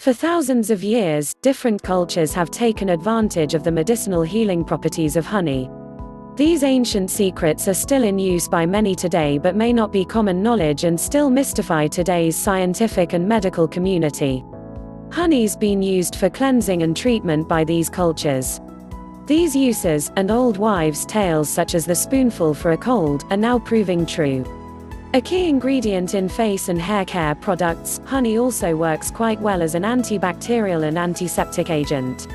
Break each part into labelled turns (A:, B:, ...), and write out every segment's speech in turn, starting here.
A: For thousands of years, different cultures have taken advantage of the medicinal healing properties of honey. These ancient secrets are still in use by many today but may not be common knowledge and still mystify today's scientific and medical community. Honey's been used for cleansing and treatment by these cultures. These uses, and old wives' tales such as the spoonful for a cold, are now proving true. A key ingredient in face and hair care products, honey also works quite well as an antibacterial and antiseptic agent.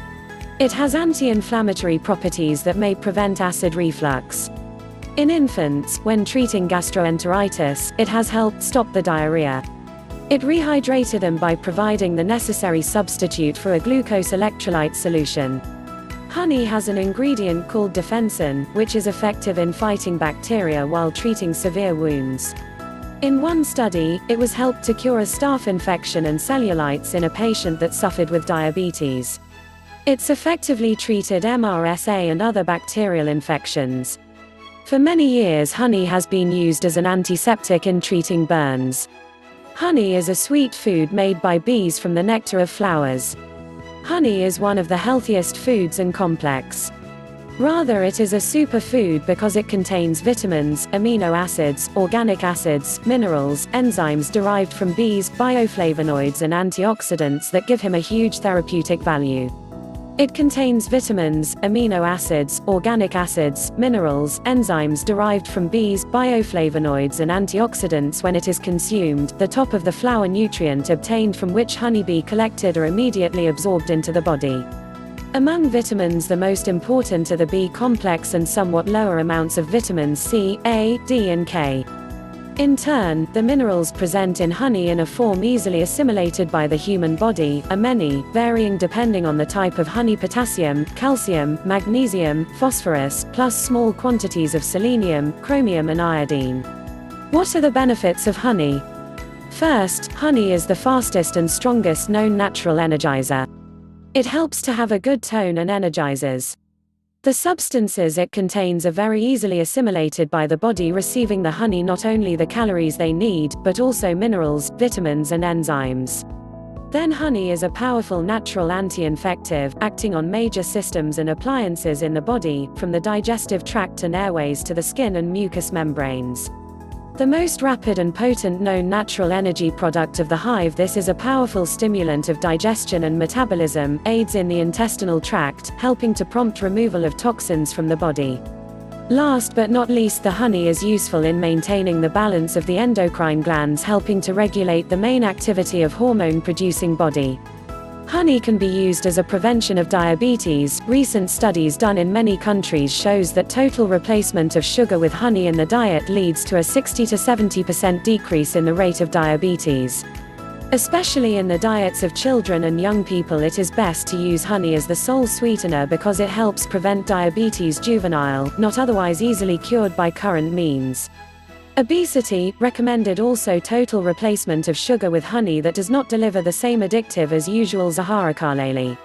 A: It has anti-inflammatory properties that may prevent acid reflux. In infants, when treating gastroenteritis, it has helped stop the diarrhea. It rehydrated them by providing the necessary substitute for a glucose electrolyte solution. Honey has an ingredient called defensin, which is effective in fighting bacteria while treating severe wounds. In one study, it was helped to cure a staph infection and cellulitis in a patient that suffered with diabetes. It's effectively treated MRSA and other bacterial infections. For many years, honey has been used as an antiseptic in treating burns. Honey is a sweet food made by bees from the nectar of flowers. Honey is one of the healthiest foods and complex. Rather, it is a superfood because it contains vitamins, amino acids, organic acids, minerals, enzymes derived from bees, bioflavonoids and antioxidants that give him a huge therapeutic value. It contains vitamins, amino acids, organic acids, minerals, enzymes derived from bees, bioflavonoids and antioxidants. When it is consumed, the top of the flower nutrient obtained from which honeybee collected are immediately absorbed into the body. Among vitamins, the most important are the B complex and somewhat lower amounts of vitamins C, A, D and K. In turn, the minerals present in honey in a form easily assimilated by the human body are many, varying depending on the type of honey: potassium, calcium, magnesium, phosphorus, plus small quantities of selenium, chromium and iodine. What are the benefits of honey? First, honey is the fastest and strongest known natural energizer. It helps to have a good tone and energizes. The substances it contains are very easily assimilated by the body, receiving the honey not only the calories they need, but also minerals, vitamins and enzymes. Then honey is a powerful natural anti-infective, acting on major systems and appliances in the body, from the digestive tract and airways to the skin and mucous membranes. The most rapid and potent known natural energy product of the hive, this is a powerful stimulant of digestion and metabolism, aids in the intestinal tract, helping to prompt removal of toxins from the body. Last but not least, the honey is useful in maintaining the balance of the endocrine glands, helping to regulate the main activity of hormone-producing body. Honey can be used as a prevention of diabetes. Recent studies done in many countries shows that total replacement of sugar with honey in the diet leads to a 60 to 70% decrease in the rate of diabetes. Especially in the diets of children and young people, it is best to use honey as the sole sweetener because it helps prevent diabetes juvenile, not otherwise easily cured by current means. Obesity, recommended also total replacement of sugar with honey that does not deliver the same addictive as usual Zaharakalele.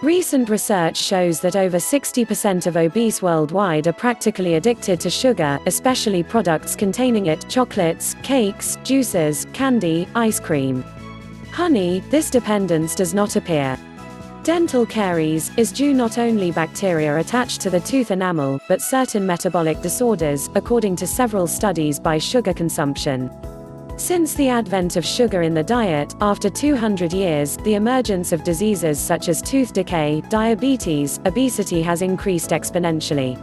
A: Recent research shows that over 60% of obese worldwide are practically addicted to sugar, especially products containing it: chocolates, cakes, juices, candy, ice cream. Honey, this dependence does not appear. Dental caries is due not only bacteria attached to the tooth enamel, but certain metabolic disorders, according to several studies, by sugar consumption. Since the advent of sugar in the diet, after 200 years, the emergence of diseases such as tooth decay, diabetes, obesity has increased exponentially.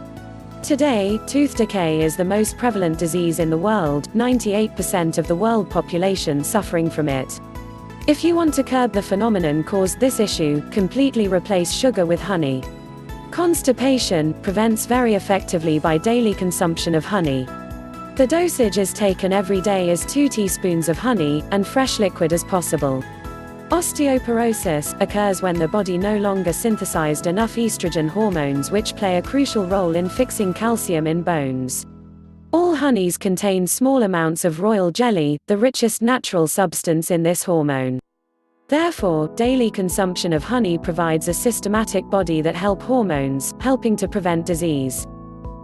A: Today, tooth decay is the most prevalent disease in the world, 98% of the world population suffering from it. If you want to curb the phenomenon caused this issue, completely replace sugar with honey. Constipation prevents very effectively by daily consumption of honey. The dosage is taken every day as 2 teaspoons of honey, and fresh liquid as possible. Osteoporosis occurs when the body no longer synthesized enough estrogen hormones, which play a crucial role in fixing calcium in bones. All honeys contain small amounts of royal jelly, the richest natural substance in this hormone. Therefore, daily consumption of honey provides a systematic body that help hormones, helping to prevent disease.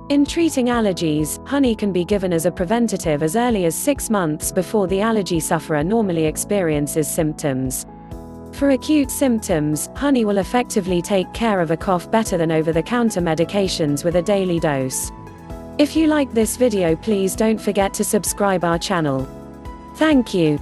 A: In treating allergies, honey can be given as a preventative as early as 6 months before the allergy sufferer normally experiences symptoms. For acute symptoms, honey will effectively take care of a cough better than over-the-counter medications with a daily dose. If you like this video, please don't forget to subscribe our channel. Thank you.